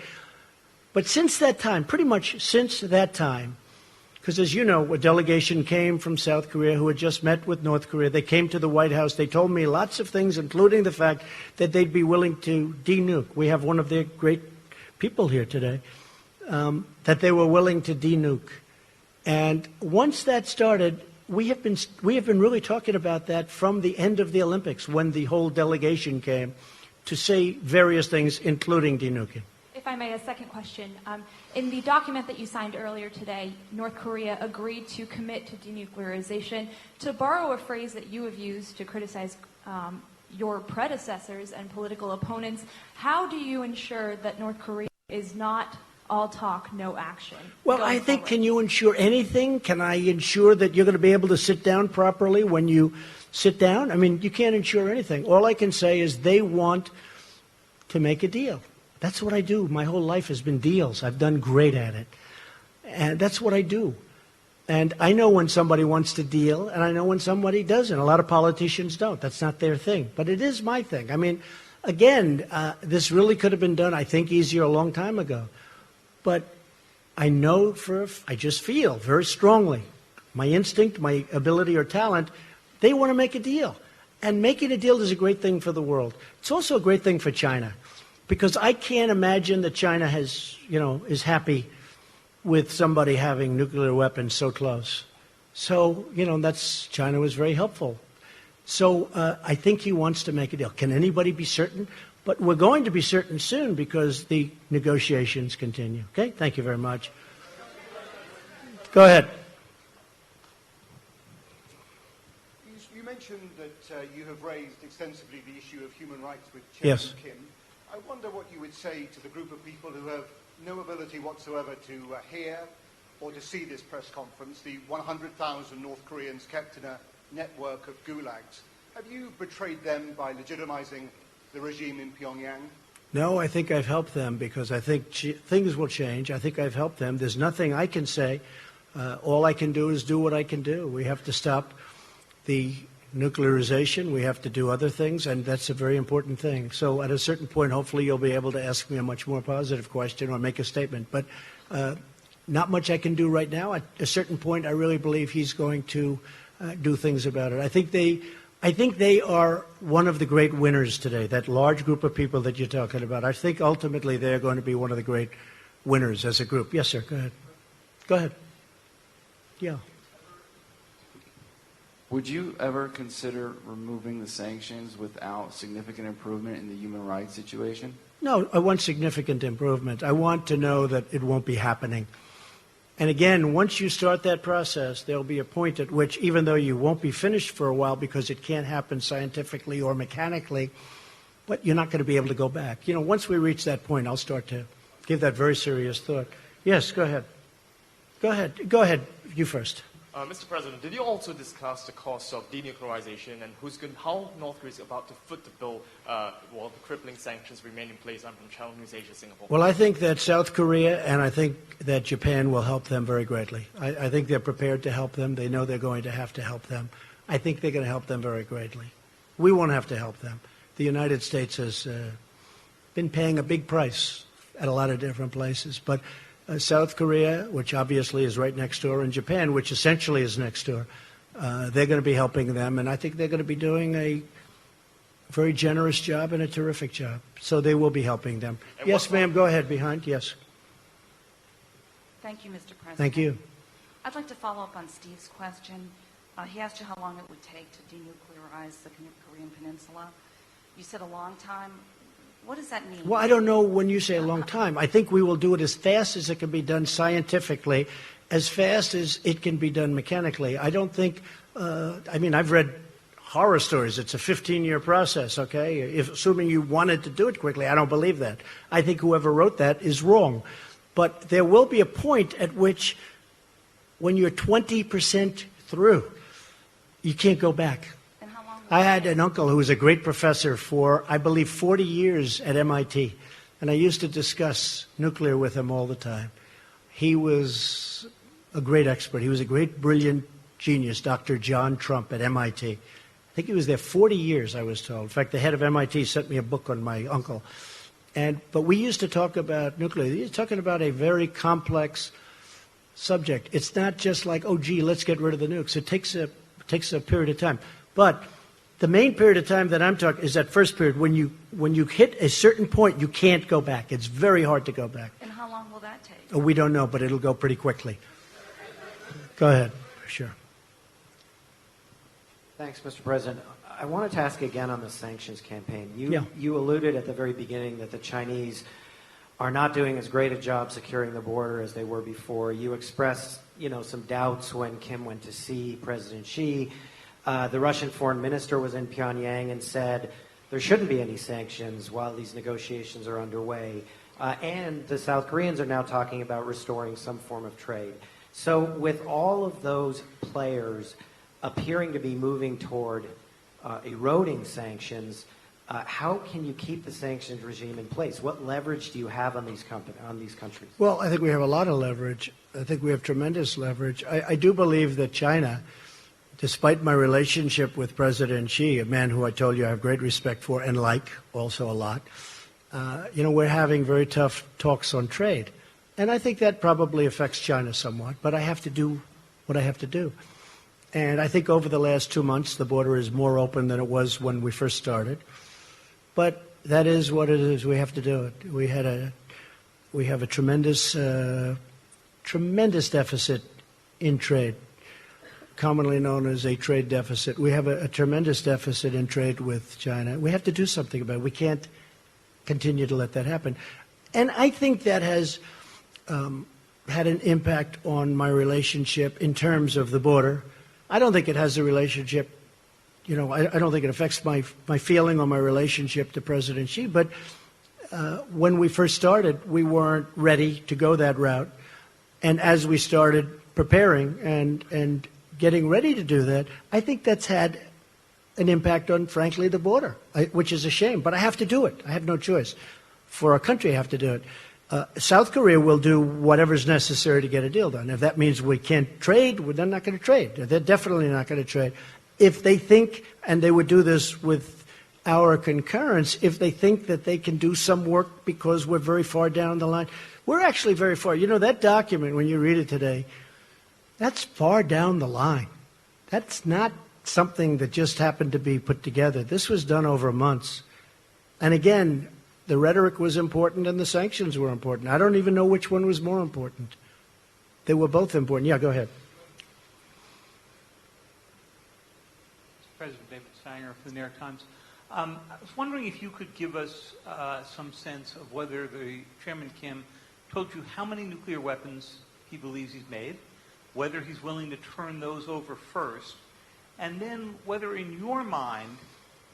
But since that time, pretty much since that time, because as you know, a delegation came from South Korea who had just met with North Korea. They came to the White House. They told me lots of things, including the fact that they'd be willing to de-nuke. We have one of their great people here today, that they were willing to de-nuke. And once that started, we have been really talking about that from the end of the Olympics, when the whole delegation came to say various things, including denuclearization. If I may, a second question. In the document that you signed earlier today, North Korea agreed to commit to denuclearization. To borrow a phrase that you have used to criticize your predecessors and political opponents, how do you ensure that North Korea is not all talk, no action? Well, I think, can you ensure anything? Can I ensure that you're going to be able to sit down properly when you sit down? I mean, you can't ensure anything. All I can say is they want to make a deal. That's what I do. My whole life has been deals. I've done great at it. And that's what I do. And I know when somebody wants to deal, and I know when somebody doesn't. A lot of politicians don't. That's not their thing. But it is my thing. I mean, again, this really could have been done, I think, easier a long time ago. But I know I just feel very strongly, my instinct, my ability or talent, they want to make a deal. And making a deal is a great thing for the world. It's also a great thing for China. Because I can't imagine that China is happy with somebody having nuclear weapons so close. So, China was very helpful. So I think he wants to make a deal. Can anybody be certain? But we're going to be certain soon because the negotiations continue. Okay? Thank you very much. Go ahead. You mentioned that you have raised extensively the issue of human rights with Chairman Kim. I wonder what you would say to the group of people who have no ability whatsoever to hear or to see this press conference, the 100,000 North Koreans kept in a network of gulags. Have you betrayed them by legitimizing the regime in Pyongyang? No, I think I've helped them because I think things will change. I think I've helped them. There's nothing I can say. All I can do is do what I can do. We have to stop the nuclearization. We have to do other things, and that's a very important thing. So at a certain point, hopefully you'll be able to ask me a much more positive question or make a statement. But not much I can do right now. At a certain point, I really believe he's going to do things about it. I think they are one of the great winners today, that large group of people that you're talking about. I think ultimately they're going to be one of the great winners as a group. Yes, sir. Go ahead. Go ahead. Yeah. Would you ever consider removing the sanctions without significant improvement in the human rights situation? No, I want significant improvement. I want to know that it won't be happening. And again, once you start that process, there'll be a point at which, even though you won't be finished for a while because it can't happen scientifically or mechanically, but you're not going to be able to go back. Once we reach that point, I'll start to give that very serious thought. Yes, go ahead. Go ahead. Go ahead. You first. Mr. President, did you also discuss the cost of denuclearization and how North Korea is about to foot the bill while the crippling sanctions remain in place? I'm from Channel News Asia, Singapore. Well, I think that South Korea and I think that Japan will help them very greatly. I think they're prepared to help them. They know they're going to have to help them. I think they're going to help them very greatly. We won't have to help them. The United States has been paying a big price at a lot of different places. But South Korea, which obviously is right next door, and Japan, which essentially is next door, they're going to be helping them, and I think they're going to be doing a very generous job and a terrific job. So they will be helping them. And yes, ma'am, go ahead, behind, yes. Thank you, Mr. President. Thank you. I'd like to follow up on Steve's question. He asked you how long it would take to denuclearize the Korean Peninsula. You said a long time. What does that mean? Well, I don't know when you say a long time. I think we will do it as fast as it can be done scientifically, as fast as it can be done mechanically. I don't think, I've read horror stories. It's a 15-year process, okay? Assuming you wanted to do it quickly, I don't believe that. I think whoever wrote that is wrong. But there will be a point at which, when you're 20% through, you can't go back. I had an uncle who was a great professor for, I believe, 40 years at MIT, and I used to discuss nuclear with him all the time. He was a great expert. He was a great, brilliant genius, Dr. John Trump at MIT. I think he was there 40 years, I was told. In fact, the head of MIT sent me a book on my uncle. But we used to talk about nuclear. He was talking about a very complex subject. It's not just like, oh, gee, let's get rid of the nukes. It takes a period of time. But the main period of time that I'm talking is that first period. When you hit a certain point, you can't go back. It's very hard to go back. And how long will that take? Oh, we don't know, but it'll go pretty quickly. Go ahead. Sure. Thanks, Mr. President. I wanted to ask again on the sanctions campaign. Yeah. You alluded at the very beginning that the Chinese are not doing as great a job securing the border as they were before. You expressed, some doubts when Kim went to see President Xi. The Russian foreign minister was in Pyongyang and said there shouldn't be any sanctions while these negotiations are underway. And the South Koreans are now talking about restoring some form of trade. So with all of those players appearing to be moving toward eroding sanctions, how can you keep the sanctions regime in place? What leverage do you have on these countries? Well, I think we have a lot of leverage. I think we have tremendous leverage. I do believe that China, despite my relationship with President Xi, a man who I told you I have great respect for and like also a lot, we're having very tough talks on trade. And I think that probably affects China somewhat, but I have to do what I have to do. And I think over the last 2 months, the border is more open than it was when we first started. But that is what it is. We have to do it. We have a tremendous deficit in trade, commonly known as a trade deficit. We have a tremendous deficit in trade with China. We have to do something about it. We can't continue to let that happen. And I think that has had an impact on my relationship in terms of the border. I don't think it has a relationship, I don't think it affects my feeling or my relationship to President Xi. But when we first started, we weren't ready to go that route. And as we started preparing and getting ready to do that, I think that's had an impact on, frankly, the border, which is a shame. But I have to do it. I have no choice. For our country, I have to do it. South Korea will do whatever's necessary to get a deal done. If that means we can't trade, well, they're not going to trade. They're definitely not going to trade. If they think, and they would do this with our concurrence, if they think that they can do some work because we're very far down the line, we're actually very far. That document, when you read it today, that's far down the line. That's not something that just happened to be put together. This was done over months. And again, the rhetoric was important and the sanctions were important. I don't even know which one was more important. They were both important. Yeah, go ahead. President David Sanger of the New York Times. I was wondering if you could give us some sense of whether the Chairman Kim told you how many nuclear weapons he believes he's made, whether he's willing to turn those over first, and then whether in your mind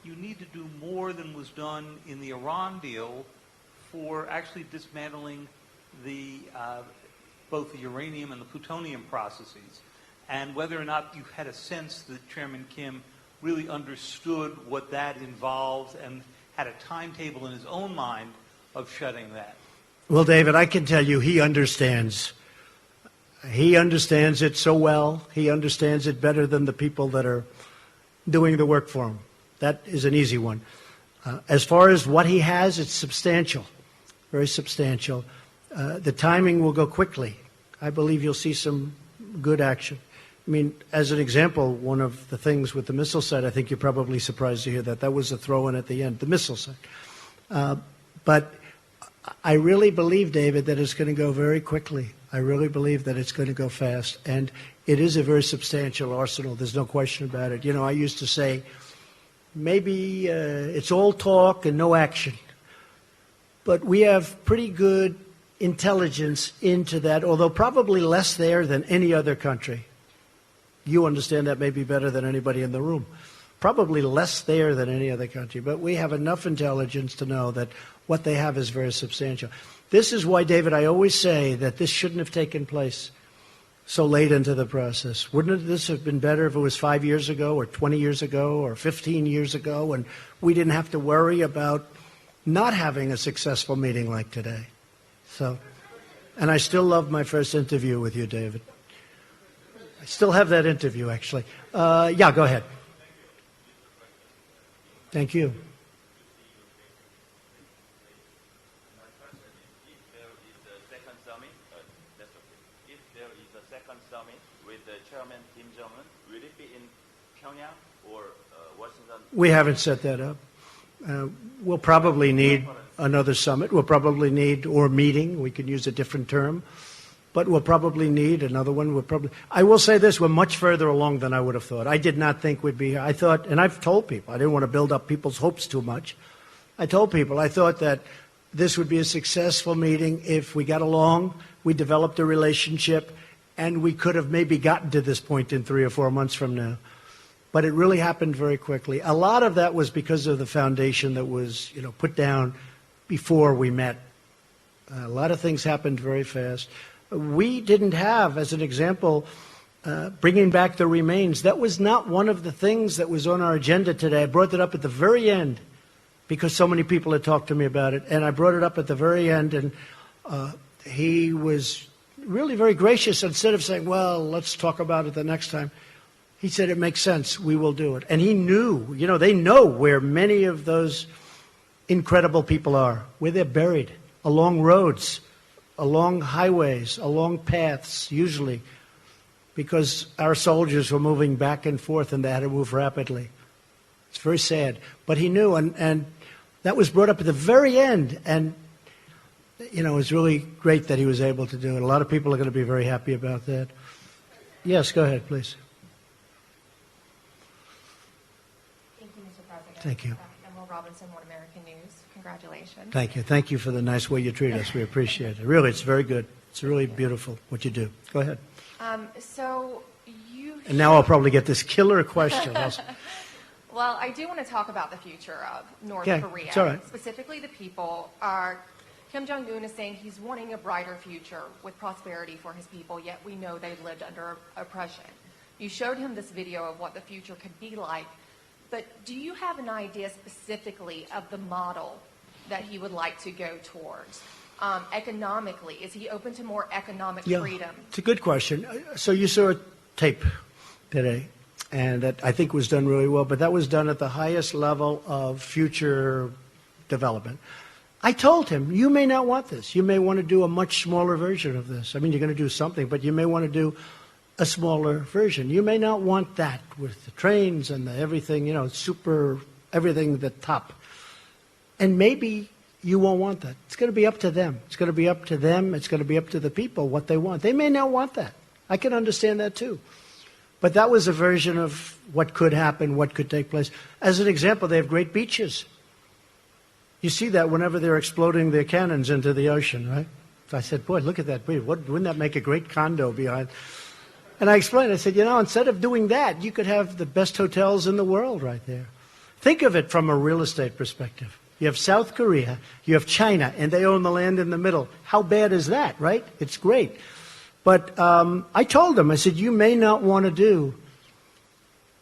you need to do more than was done in the Iran deal for actually dismantling both the uranium and the plutonium processes, and whether or not you had a sense that Chairman Kim really understood what that involves and had a timetable in his own mind of shutting that. Well, David, I can tell you he understands. He understands it so well. He understands it better than the people that are doing the work for him. That is an easy one. As far as what he has, it's substantial, very substantial. The timing will go quickly. I believe you'll see some good action. I mean, as an example, one of the things with the missile site, I think you're probably surprised to hear that. That was a throw-in at the end, the missile site. But I really believe, David, that it's going to go very quickly. I really believe that it's going to go fast. And it is a very substantial arsenal. There's no question about it. I used to say, maybe it's all talk and no action. But we have pretty good intelligence into that, although probably less there than any other country. You understand that maybe better than anybody in the room. Probably less there than any other country. But we have enough intelligence to know that what they have is very substantial. This is why, David, I always say that this shouldn't have taken place so late into the process. Wouldn't this have been better if it was 5 years ago or 20 years ago or 15 years ago and we didn't have to worry about not having a successful meeting like today? And I still love my first interview with you, David. I still have that interview, actually. Yeah, go ahead. Thank you. We haven't set that up. We'll probably need another summit. We'll probably need, or meeting, we could use a different term. but we'll probably need another one. I will say this, we're much further along than I would have thought. I did not think we'd be here. I thought, and I've told people, I didn't want to build up people's hopes too much. I told people, I thought that this would be a successful meeting if we got along, we developed a relationship, and we could have maybe gotten to this point in 3 or 4 months from now. But it really happened very quickly. A lot of that was because of the foundation that was, put down before we met. A lot of things happened very fast. We didn't have, as an example, bringing back the remains. That was not one of the things that was on our agenda today. I brought it up at the very end because so many people had talked to me about it. And I brought it up at the very end, and he was really very gracious. Instead of saying, well, let's talk about it the next time, he said, it makes sense. We will do it. And he knew, they know where many of those incredible people are, where they're buried, along roads, along highways, along paths, usually, because our soldiers were moving back and forth and they had to move rapidly. It's very sad. But he knew, and that was brought up at the very end. And, it was really great that he was able to do it. A lot of people are going to be very happy about that. Yes, go ahead, please. Thank you, Mr. President. Thank you. Emerald Robinson, One American News. Congratulations. Thank you. Thank you for the nice way you treat us. We appreciate it. Really, it's very good. It's really beautiful what you do. Go ahead. And now I'll probably get this killer question. Well, I do want to talk about the future of North Korea. It's all right. Specifically the people. Kim Jong-un is saying he's wanting a brighter future with prosperity for his people, yet we know they've lived under oppression. You showed him this video of what the future could be like, but do you have an idea specifically of the model that he would like to go towards? Economically, is he open to more economic freedom? It's a good question. So you saw a tape today, and that I think was done really well, but that was done at the highest level of future development. I told him, you may not want this. You may want to do a much smaller version of this. I mean, you're going to do something, but you may want to do a smaller version. You may not want that with the trains and the everything, super, everything the top. And maybe you won't want that. It's going to be up to them. It's going to be up to them. It's going to be up to the people what they want. They may not want that. I can understand that too. But that was a version of what could happen, what could take place. As an example, they have great beaches. You see that whenever they're exploding their cannons into the ocean, right? So I said, boy, look at that. Wouldn't that make a great condo behind? And I explained, I said, instead of doing that, you could have the best hotels in the world right there. Think of it from a real estate perspective. You have South Korea, you have China, and they own the land in the middle. How bad is that, right? It's great. But I told them, I said, you may not want to do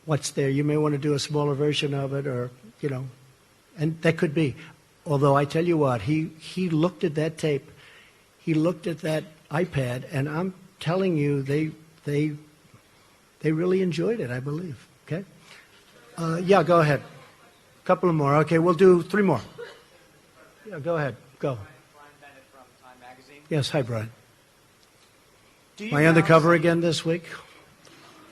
what's there. You may want to do a smaller version of it, or, and that could be. Although I tell you what, he looked at that tape, he looked at that iPad, and I'm telling you, they really enjoyed it, I believe. Okay? Yeah, go ahead. A couple of more. Okay, we'll do 3 more. Yeah, go ahead. Go. Brian Bennett from Time Magazine. Yes, hi, Brian. Am I undercover again this week?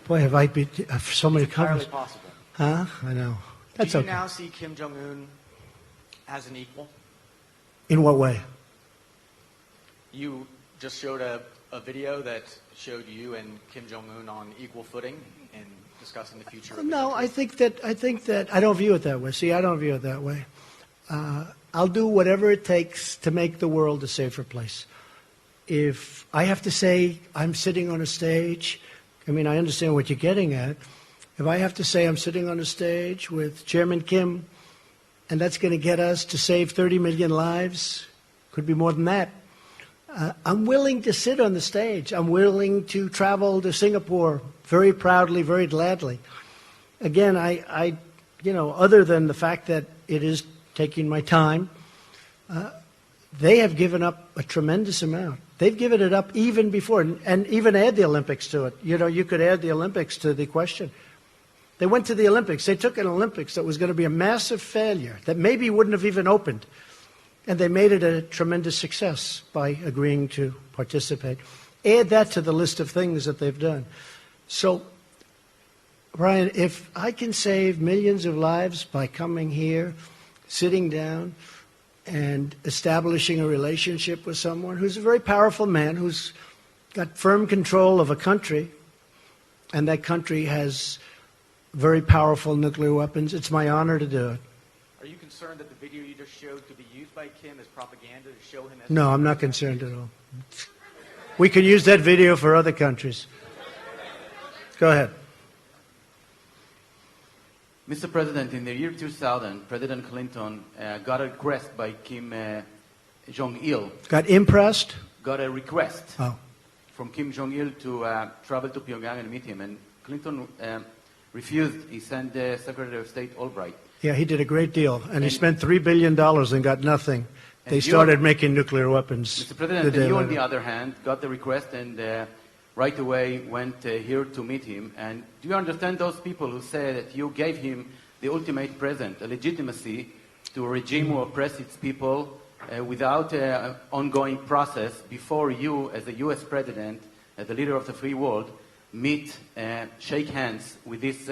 Boy, have I been so many covers. Entirely possible. Huh? I know. That's okay. Do you now see Kim Jong-un as an equal? In what way? You just showed a video that showed you and Kim Jong-un on equal footing in discussing the future of the No, country. I think that I don't view it that way. See, I don't view it that way. I'll do whatever it takes to make the world a safer place. If I have to say I'm sitting on a stage, I mean, I understand what you're getting at. If I have to say I'm sitting on a stage with Chairman Kim, and that's going to get us to save 30 million lives, could be more than that, I'm willing to sit on the stage. I'm willing to travel to Singapore very proudly, very gladly. Again, I other than the fact that it is taking my time, they have given up a tremendous amount. They've given it up even before, and even add the Olympics to it. You could add the Olympics to the question. They went to the Olympics. They took an Olympics that was going to be a massive failure, that maybe wouldn't have even opened. And they made it a tremendous success by agreeing to participate. Add that to the list of things that they've done. So, Brian, if I can save millions of lives by coming here, sitting down, and establishing a relationship with someone who's a very powerful man, who's got firm control of a country, and that country has very powerful nuclear weapons. It's my honor to do it. Are you concerned that the video you just showed could be used by Kim as propaganda to show him as... No, I'm not concerned at all. We can use that video for other countries. Go ahead. Mr. President, in the year 2000, President Clinton got a request by Kim Jong-il. Got impressed? Got a request from Kim Jong-il to travel to Pyongyang and meet him. And Clinton refused. He sent Secretary of State Albright. Yeah, he did a great deal. And he spent $3 billion and got nothing. They started making nuclear weapons. Mr. President, you, on the other hand, got the request and right away went here to meet him. And do you understand those people who say that you gave him the ultimate present, a legitimacy to a regime who oppresses its people without an ongoing process before you, as the U.S. President, as the leader of the free world, meet and shake hands with this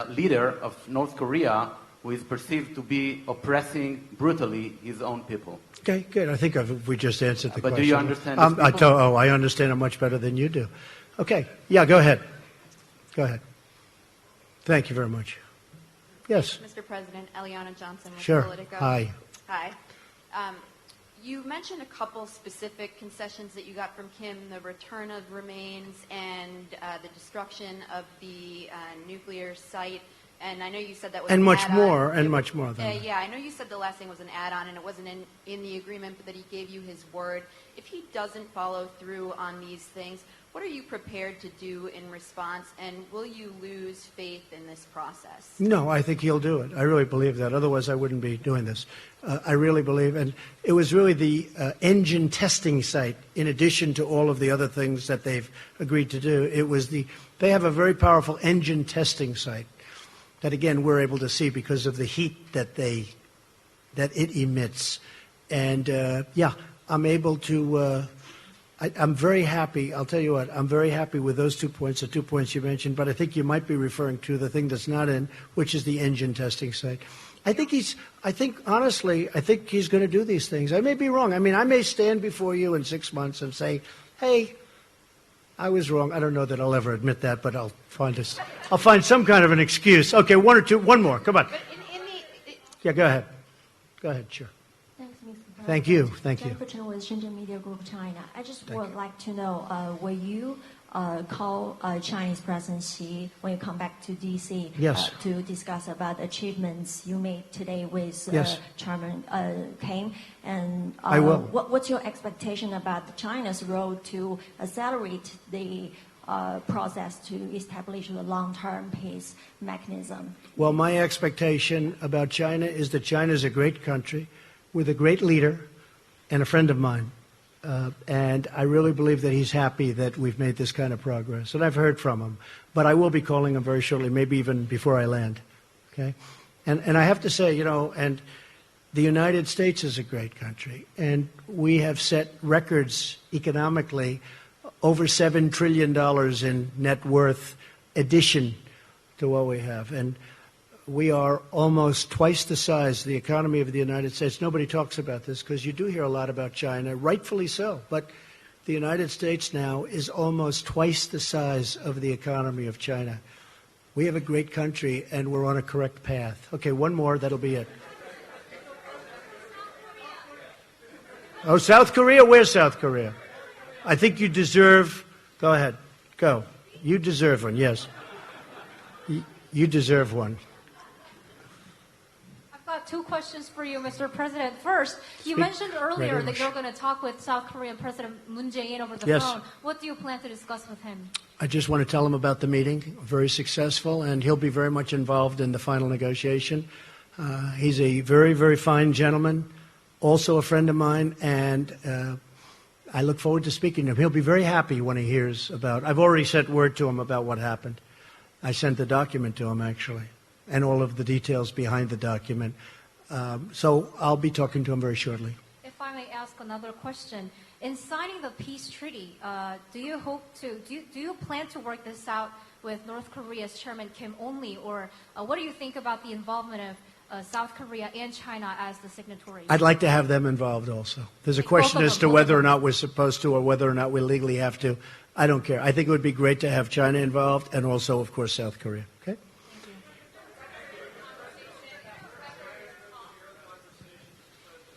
leader of North Korea who is perceived to be oppressing brutally his own people? Okay, good. I think we just answered the question. But do you understand I understand it much better than you do. Okay. Yeah, go ahead. Go ahead. Thank you very much. Yes. Mr. President, Eliana Johnson with Sure. Politico. Hi. Hi. You mentioned a couple specific concessions that you got from Kim, the return of remains and the destruction of the nuclear site. And I know you said that was And an much add-on. more, and much more than that. Yeah, I know you said the last thing was an add-on and it wasn't in the agreement, but that he gave you his word. If he doesn't follow through on these things, what are you prepared to do in response, and will you lose faith in this process? No, I think he'll do it. I really believe that. Otherwise, I wouldn't be doing this. I really believe, and it was really the engine testing site, in addition to all of the other things that they've agreed to do. It was they have a very powerful engine testing site that, again, we're able to see because of the heat that it emits. And yeah, I'm able to. I'm very happy. I'll tell you what, I'm very happy with those 2 points, the 2 points you mentioned, but I think you might be referring to the thing that's not in, which is the engine testing site. Honestly, I think he's going to do these things. I may be wrong. I mean, I may stand before you in 6 months and say, hey, I was wrong. I don't know that I'll ever admit that, but I'll find some kind of an excuse. Okay, one more. Come on. Yeah, go ahead. Go ahead, sure. Thanks, Mr. President. Thank you. Thank you. Jennifer Chen with Shenzhen Media Group China. I just would like to know, will you call Chinese President Xi when you come back to D.C. Yes. To discuss about achievements you made today with Yes. Chairman Kim? And I will. What's your expectation about China's role to accelerate the process to establish a long-term peace mechanism? Well, my expectation about China is that China is a great country with a great leader and a friend of mine. And I really believe that he's happy that we've made this kind of progress. And I've heard from him. But I will be calling him very shortly, maybe even before I land. Okay? And I have to say, and the United States is a great country. And we have set records economically, over $7 trillion in net worth addition to what we have. And we are almost twice the size, the economy of the United States. Nobody talks about this because you do hear a lot about China, rightfully so. But the United States now is almost twice the size of the economy of China. We have a great country, and we're on a correct path. Okay, one more, that'll be it. Oh, South Korea? Where's South Korea? I think you deserve, go ahead, go. You deserve one, yes. You deserve one. I've got two questions for you, Mr. President. First, you Speak mentioned earlier right that you're going to talk with South Korean President Moon Jae-in over the Yes. phone. What do you plan to discuss with him? I just want to tell him about the meeting, very successful, and he'll be very much involved in the final negotiation. He's a very, very fine gentleman, also a friend of mine, and I look forward to speaking to him. He'll be very happy when he hears about, I've already sent word to him about what happened. I sent the document to him, actually, and all of the details behind the document. So I'll be talking to him very shortly. If I may ask another question, in signing the peace treaty, do you plan to work this out with North Korea's Chairman Kim only, or what do you think about the involvement of South Korea and China as the signatories? I'd like to have them involved also. There's a Both question of as them, to both whether of or them. not we're supposed to or whether or not we legally have to. I don't care. I think it would be great to have China involved and also, of course, South Korea. Okay?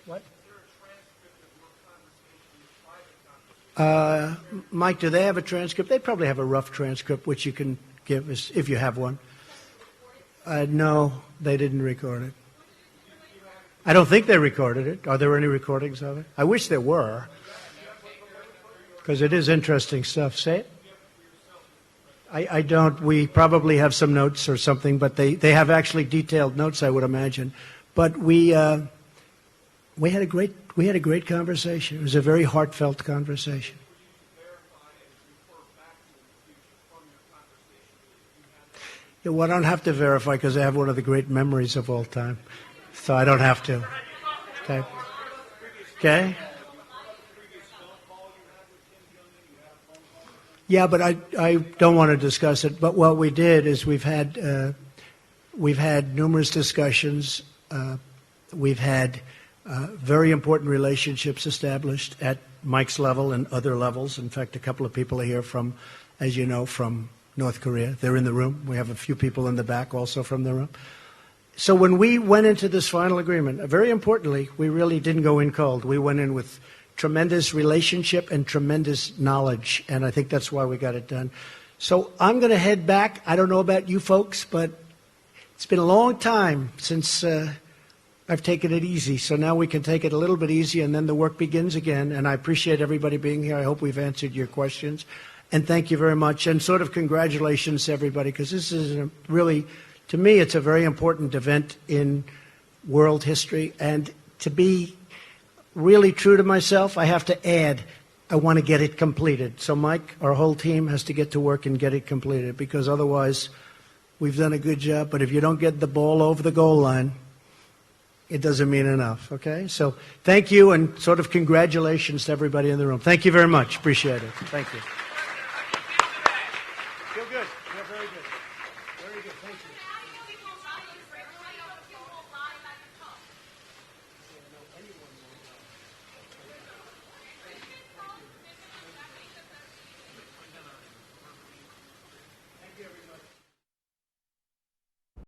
What? Mike, do they have a transcript? They probably have a rough transcript, which you can give us if you have one. No, they didn't record it. I don't think they recorded it. Are there any recordings of it? I wish there were, because it is interesting stuff. Say it. I don't. We probably have some notes or something, but they have actually detailed notes, I would imagine. But we had a great conversation. It was a very heartfelt conversation. Yeah, well, I don't have to verify because I have one of the great memories of all time, so I don't have to. Okay. Okay. Yeah, but I don't want to discuss it. But what we did is we've had numerous discussions. We've had very important relationships established at Mike's level and other levels. In fact, a couple of people are here from, as you know, from North Korea. They're in the room. We have a few people in the back also from the room. So when we went into this final agreement, very importantly, we really didn't go in cold. We went in with tremendous relationship and tremendous knowledge, and I think that's why we got it done. So I'm going to head back. I don't know about you folks, but it's been a long time since I've taken it easy. So now we can take it a little bit easy, and then the work begins again. And I appreciate everybody being here. I hope we've answered your questions. And thank you very much. And sort of congratulations to everybody, because this is really, to me, it's a very important event in world history. And to be really true to myself, I have to add, I want to get it completed. So Mike, our whole team has to get to work and get it completed, because otherwise we've done a good job. But if you don't get the ball over the goal line, it doesn't mean enough, okay? So thank you, and sort of congratulations to everybody in the room. Thank you very much. Appreciate it. Thank you.